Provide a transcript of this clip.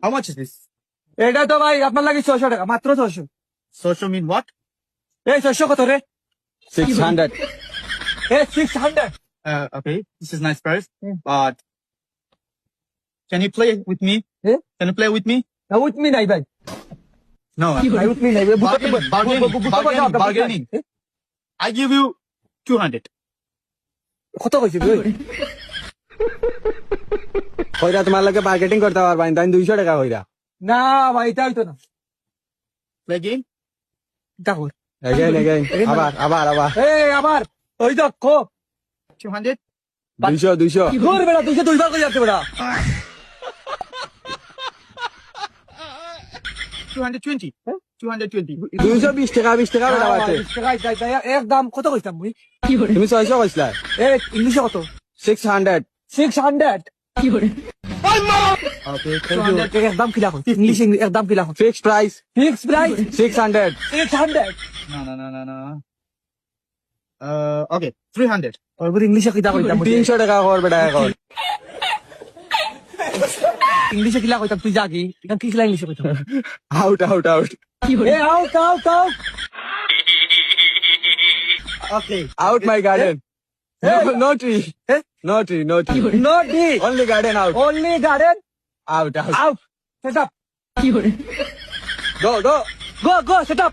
How much is this? এটা তো ভাই আপনার লাগে 600 টাকা, মাত্র 600। Social mean what? এই 600 কত রে? 600. এই 600। Okay, this is nice price, but can you play with me? Eh? Can you play with me? না উইথ মি নাই ভাই, No. নাই উইথ মি নাই। Bargaining. I give you 200. কত কইছিস তুই? কইরা তোমার লাগে মার্কেটিং করতে পারবা না, তাই 200 টাকা কইরা। না ভাই এটা হইতো না। Play game? দেখো Again. আবার। এই আবার ওই দেখো 200? 200. ঘুর বেড়া 200 দুইবার করে যাচ্ছে বেড়া। 220. 220. 220 টাকা 20 টাকা বেড়া আছে। এক দাম কত কইতাম মুই? তুমি 600 কইছলা। এই ইংলিশে কত? 600. 600। Okay, একদম কিলা কই? ইংলিশে একদম কিলা কই? Fixed price. Fix price 600. 600। No. Okay, 300. ওর ইংলিশে কিলা কইতাম? 300 টাকা কর বেটা এখন। ইংলিশে কিলা কইতাম তুই জাগি? এখন কি কিলা ইংলিশে কইতাম? Out. A out. Okay. Out my garden. Hey. No tree. Hey. No tree. No D. Only garden out. Only garden Out. out. Set up. Go. Go. Set up.